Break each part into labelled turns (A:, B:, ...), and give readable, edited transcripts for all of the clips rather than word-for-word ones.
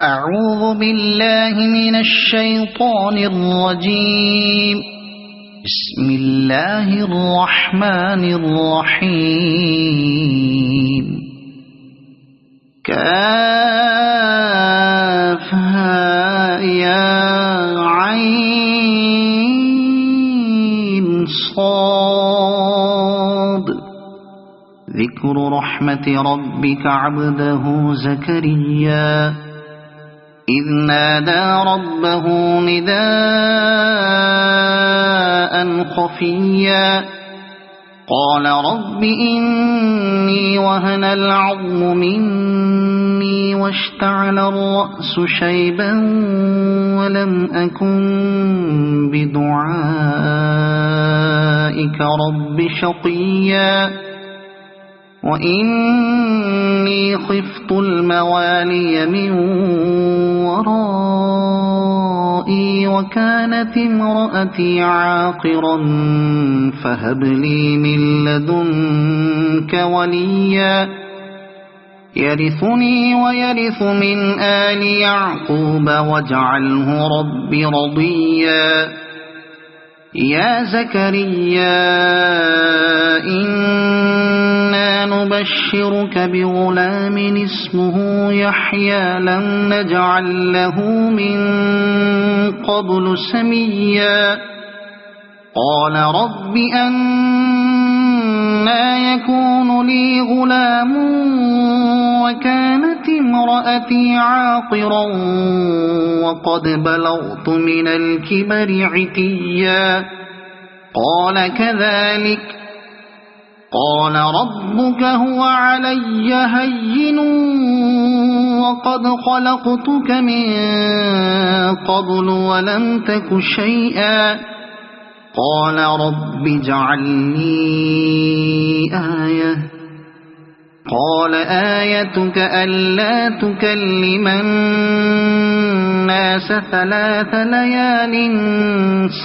A: أعوذ بالله من الشيطان الرجيم. بسم الله الرحمن الرحيم. كافها يا عين صاد. ذكر رحمة ربك عبده زكريا إذ نادى ربه نداء خفيا قال رب إني وهن العظم مني واشتعل الرأس شيبا ولم أكن بدعائك رب شقيا وإني خفت الموالي من ورائي وكانت امرأتي عاقرا فهب لي من لدنك وليا يرثني ويرث من آل يعقوب واجعله رب رضيا. يا زكريا إنا نبشرك بغلام اسمه يحيى لم نجعل له من قبل سميا قال رب أنى يكون لي غلام وكانت امرأتي عاقرا وقد بلغت من الكبر عتيا قال كذلك قال ربك هو علي هين وقد خلقتك من قبل ولم تك شيئا قال رب اجعل لي آية قال آيتك ألا تكلم الناس 3 ليال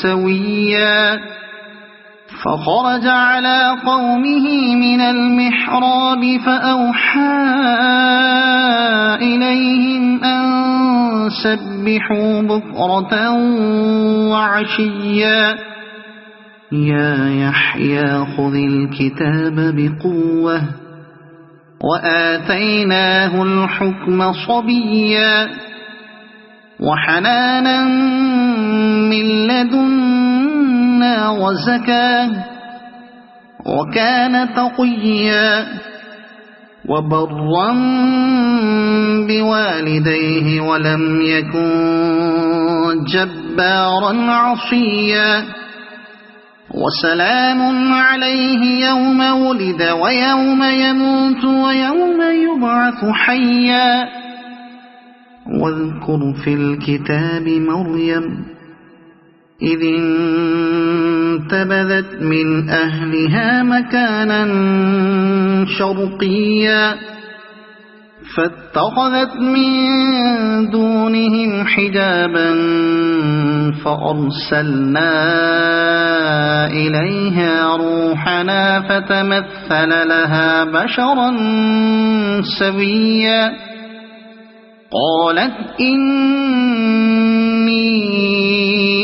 A: سويا فخرج على قومه من المحراب فأوحى إليهم أن سبحوا بكرة وعشيا يا يحيى خذ الكتاب بقوة وآتيناه الحكم صبيا وحنانا من لدنا وزكاة وكان تقيا وبرا بوالديه ولم يكن جبارا عصيا وسلام عليه يوم ولد ويوم يموت ويوم يبعث حيا واذكر في الكتاب مريم إذ انتبذت من أهلها مكانا شرقيا فاتخذت من دونهم حجابا فأرسلنا إليها روحنا فتمثل لها بشرا سويا قالت إني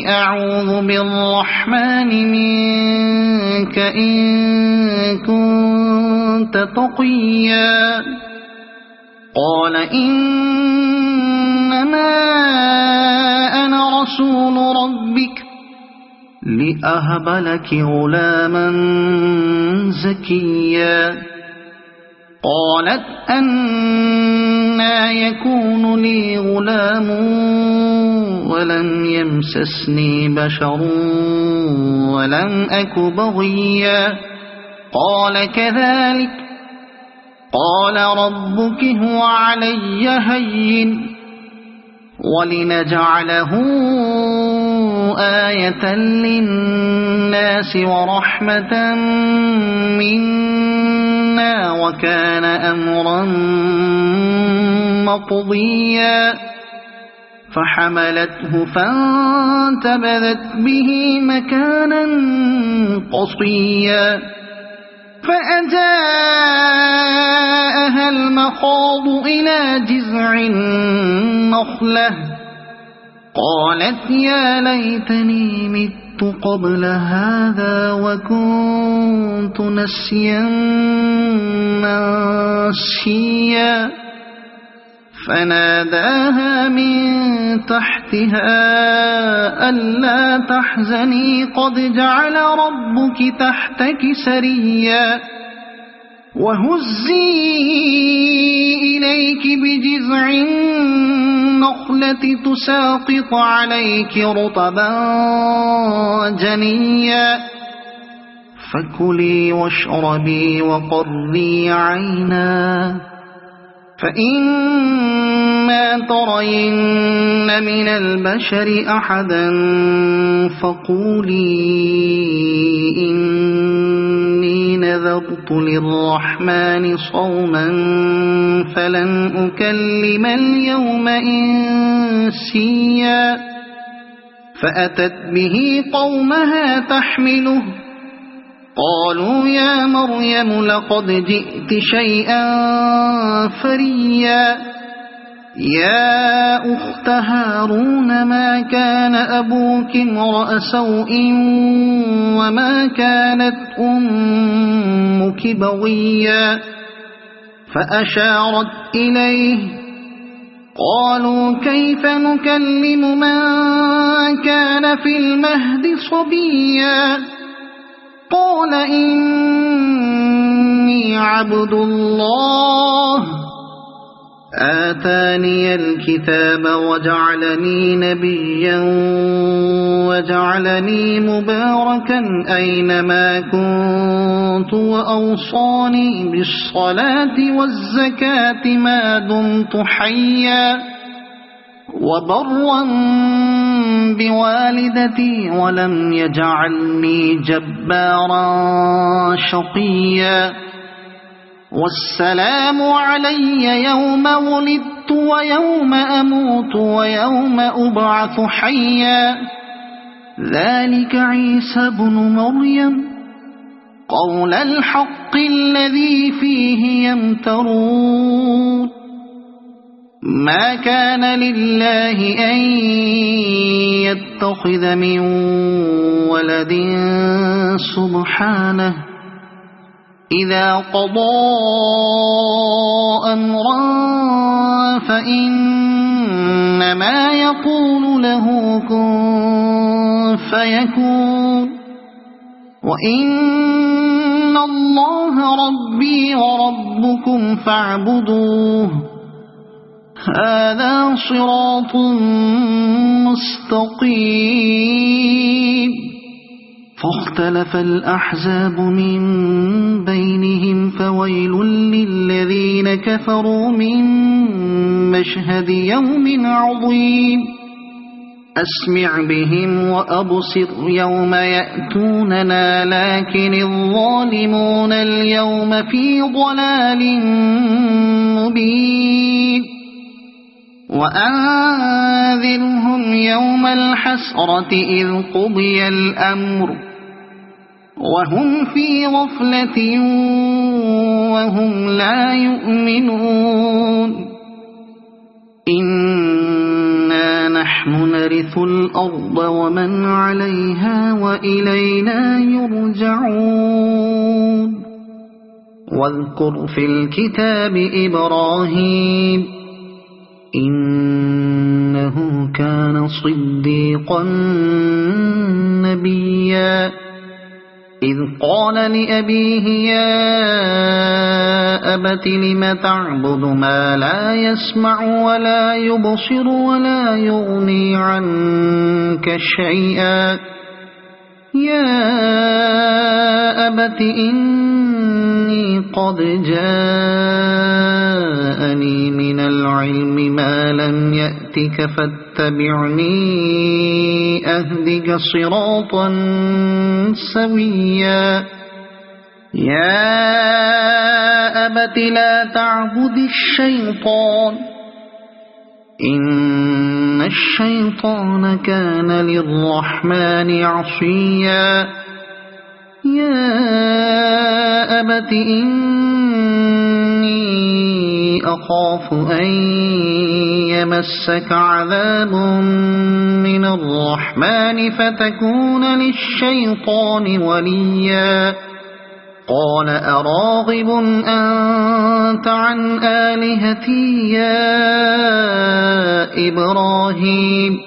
A: أعوذ بالرحمن منك إن كنت تقيا قال إنما أنا رسول ربك لأهب لك غلاما زكيا قالت أنى يكون لي غلام ولم يمسسني بشر ولم أك بغيا قال كذلك قال ربك هو علي هين ولنجعله آية للناس ورحمة منا وكان أمرا مقضيا فحملته فانتبذت به مكانا قصيا فأجاءها المخاض إلى جذع النخلة قالت يا ليتني مت قبل هذا وكنت نسيا منسيا فناداها من تحتها ألا تحزني قد جعل ربك تحتك سريا وهزي إليك بجذع النخلة تساقط عليك رطبا جنيا فكلي واشربي وقري عينا فإما ترين من البشر أحدا فقولي إني نذرت للرحمن صوما فلن أكلم اليوم إنسيا فأتت به قومها تحمله قالوا يا مريم لقد جئت شيئا فريا يا أخت هارون ما كان أبوك امرأ سوء وما كانت أمك بغيا فأشارت إليه قالوا كيف نكلم من كان في المهد صبيا قال إني عبد الله آتاني الكتاب وجعلني نبيا وجعلني مباركا أينما كنت وأوصاني بالصلاة والزكاة ما دمت حيا وبرا بوالدتي ولم يجعلني جبارا شقيا والسلام علي يوم ولدت ويوم أموت ويوم أبعث حيا ذلك عيسى بن مريم قول الحق الذي فيه يمترون ما كان لله أن يتخذ من ولد سبحانه إذا قضى أمرا فإنما يقول له كن فيكون وإن الله ربي وربكم فاعبدوه هذا صراط مستقيم فاختلف الأحزاب من بينهم فويل للذين كفروا من مشهد يوم عظيم أسمع بهم وأبصر يوم يأتوننا لكن الظالمون اليوم في ضلال مبين وأنذرهم يوم الحسرة إذ قضي الأمر وهم في غفلة وهم لا يؤمنون إنا نحن نرث الأرض ومن عليها وإلينا يرجعون واذكر في الكتاب إبراهيم إنه كان صديقا نبيا إذ قال لأبيه يا أبت لم تعبد ما لا يسمع ولا يبصر ولا يغني عنك شيئا يا أبت إني قد جاءني من العلم ما لم يأتك فاتبعني أهدك صراطا سويا يا أبت لا تعبد الشيطان إن الشيطان كان للرحمن عصيا يا أبت إني أخاف أن يمسك عذاب من الرحمن فتكون للشيطان وليا قال أراغب أنت عن آلهتي يا إبراهيم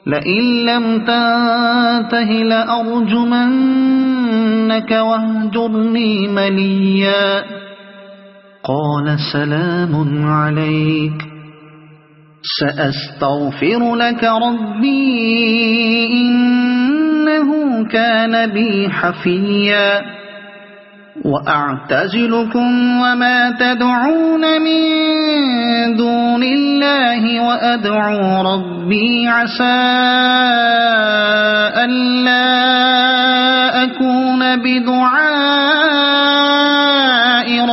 A: لئن لم تنته لأرجمنك واهجرني مليا قال سلام عليك سأستغفر لك ربي إنه كان بي حفيا وأعتزلكم وما تدعون من دون الله وأدعو ربي عسى ألا أكون بدعاء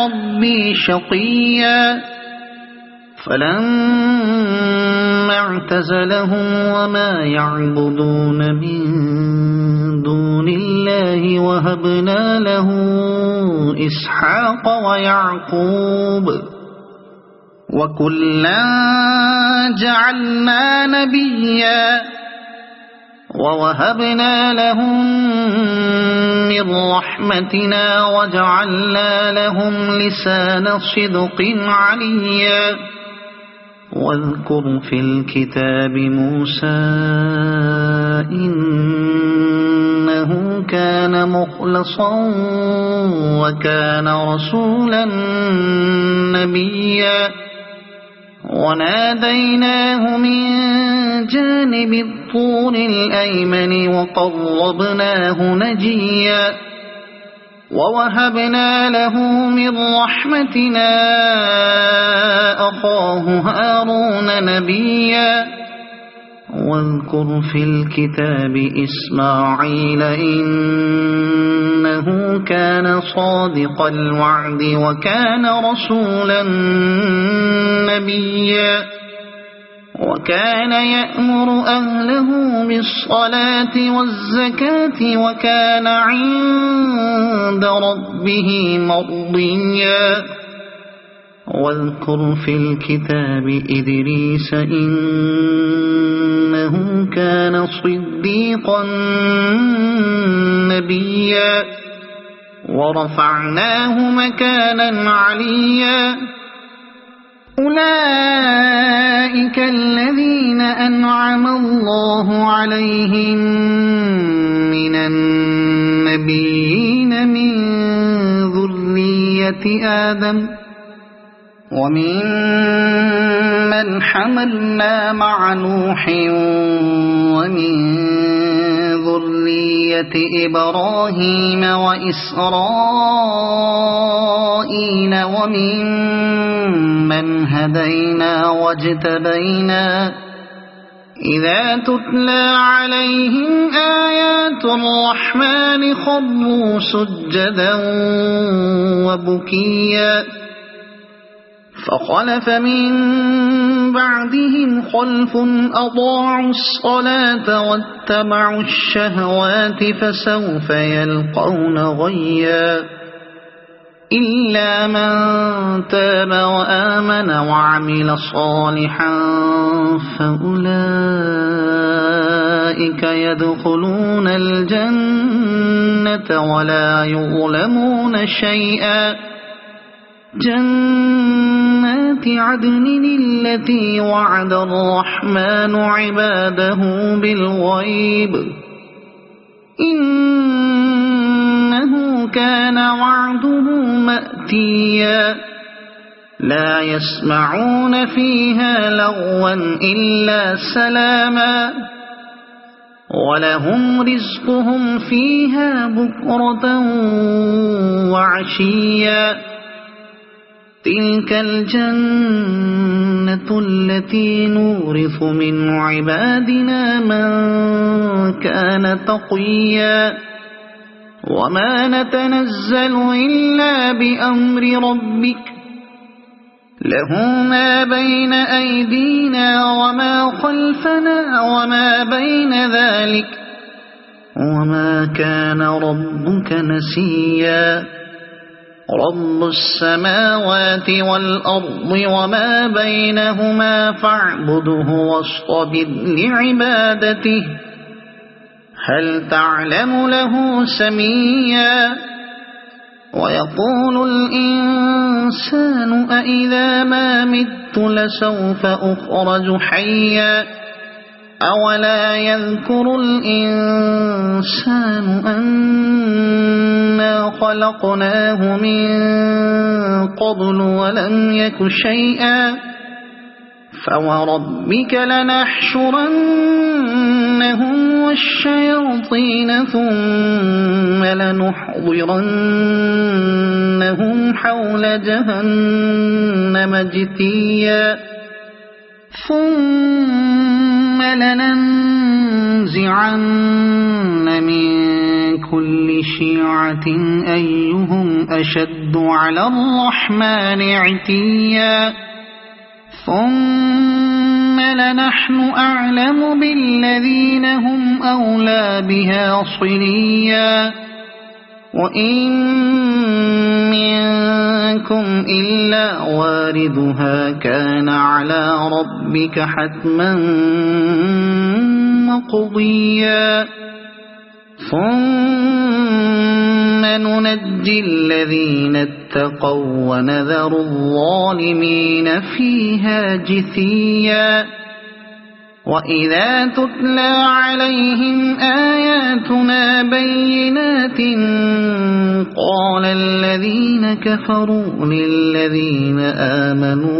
A: ربي شقيا فلما اعتزلهم وما يعبدون من دون الله وهبنا له إسحاق ويعقوب وكلا جعلنا نبيا ووهبنا لهم من رحمتنا وجعلنا لهم لسان صدق عليا واذكر في الكتاب موسى إنه كان مخلصا وكان رسولا نبيا وناديناه من جانب الطور الأيمن وقربناه نجيا ووهبنا له من رحمتنا أخاه هارون نبيا واذكر في الكتاب إسماعيل إنه كان صادق الوعد وكان رسولا نبيا وكان يأمر أهله بالصلاة والزكاة وكان عند ربه مرضيا واذكر في الكتاب إدريس إنه كان صديقا نبيا ورفعناه مكانا عليا أولئك الذين أنعم الله عليهم من النبيين من ذرية آدم ومن من حملنا مع نوح ومن ذرية إبراهيم وإسرائيل ومن من هدينا واجتبينا إذا تتلى عليهم آيات الرحمن خروا سجدا وبكيا فخلف من بعدهم خلف أضاعوا الصلاة واتبعوا الشهوات فسوف يلقون غيا إلا من تاب وآمن وعمل صالحا فأولئك يدخلون الجنة ولا يظلمون شيئا جنات عدن التي وعد الرحمن عباده بالغيب إنه كان وعده مأتيا لا يسمعون فيها لغوا إلا سلاما ولهم رزقهم فيها بكرة وعشيا تلك الجنة التي نورث من عبادنا من كان تقيا وما نتنزل إلا بأمر ربك له ما بين أيدينا وما خلفنا وما بين ذلك وما كان ربك نسيا رب السماوات والأرض وما بينهما فاعبده واصطبر لعبادته هل تعلم له سميا ويقول الإنسان أإذا ما مت لسوف أخرج حيا أولا يذكر الإنسان أنا خلقناه من قبل ولم يك شيئا فوربك لنحشرنهم والشياطين ثم لنحضرنهم حول جهنم جثيا ثم لننزعن من كل شيعة أيهم أشد على الرحمن عتيا ثم لنحن أعلم بالذين هم أولى بها صليا وإن منكم إلا واردها كان على ربك حتما مقضيا ثم ننجي الذين اتقوا ونذر الظالمين فيها جثيا وإذا تتلى عليهم آياتنا بينات قال الذين كفروا للذين آمنوا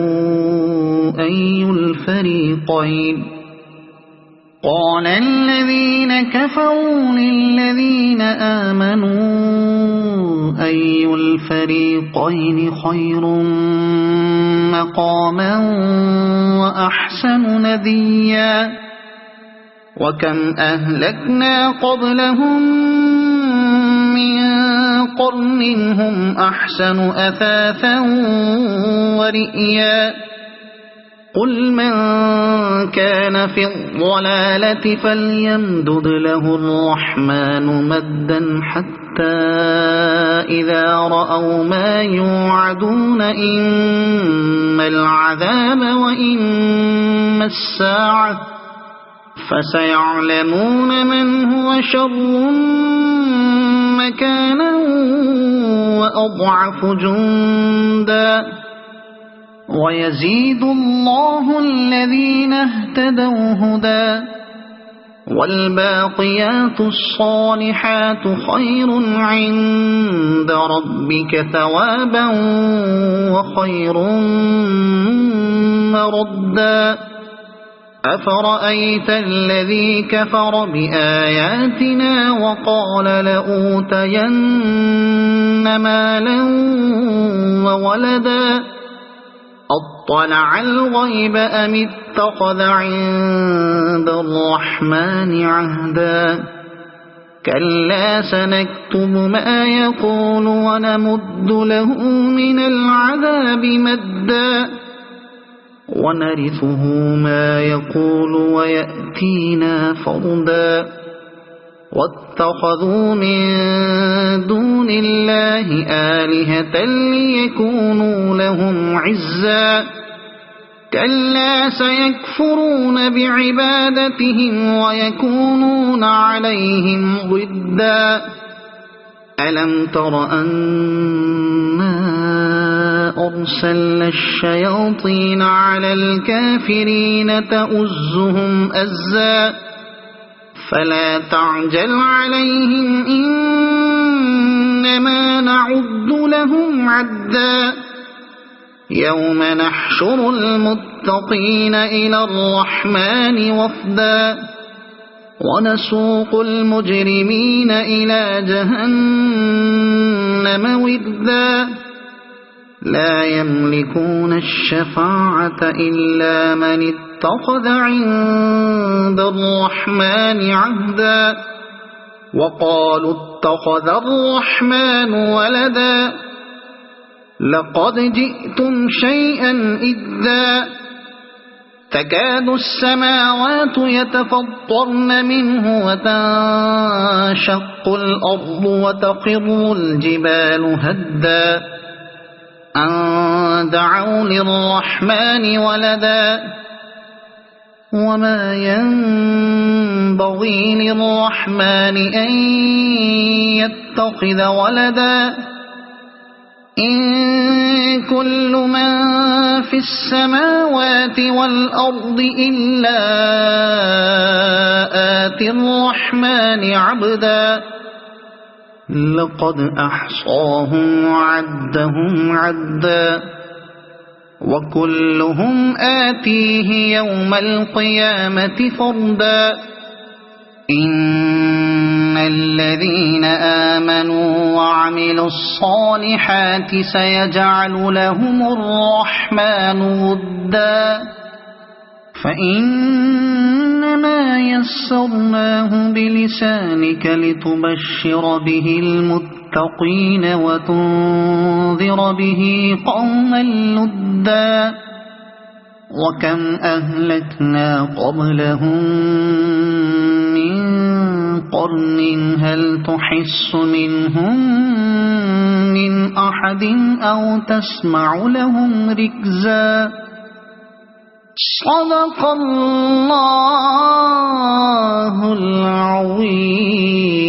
A: أي الفريقين خير مقاما وأحسن نديا وكم أهلكنا قبلهم من قرن هم أحسن أثاثا ورئيا قل من كان في الضلالة فليمدد له الرحمن مدا حتى إذا رأوا ما يوعدون إما العذاب وإما الساعة فسيعلمون من هو شر مكانا وأضعف جندا ويزيد الله الذين اهتدوا هدى والباقيات الصالحات خير عند ربك ثوابا وخير مردا أفرأيت الذي كفر بآياتنا وقال لأوتين مالا وولدا أطلع الغيب أم اتخذ عند الرحمن عهدا كلا سنكتب ما يقول ونمد له من العذاب مدا ونرثه ما يقول ويأتينا فردا واتخذوا من دون الله آلهة ليكونوا لهم عزا كلا سيكفرون بعبادتهم ويكونون عليهم ضدا ألم تر أنا أرسلنا الشياطين على الكافرين تؤزهم أزا فلا تعجل عليهم إنما نعد لهم عدا يوم نحشر المتقين إلى الرحمن وفدا ونسوق المجرمين إلى جهنم وردا لا يملكون الشفاعة إلا من اتخذ عند الرحمن عهدا وقالوا اتخذ الرحمن ولدا لقد جئتم شيئا إدا تكاد السماوات يتفطرن منه وتنشق الأرض وتخر الجبال هدا أن دعوا للرحمن ولدا وما ينبغي للرحمن أن يتخذ ولدا إن كل من في السماوات والأرض إلا آتي الرحمن عبدا لقد أحصاهم وعدهم عدا وكلهم آتيه يوم القيامة فردا إن الذين آمنوا وعملوا الصالحات سيجعل لهم الرحمن ودا فإنما يسرناه بلسانك لتبشر به المتقين وتنذر به قوما لدا وكم أهلكنا قبلهم من قرن هل تحس منهم من أحد أو تسمع لهم ركزا صدق الله العظيم.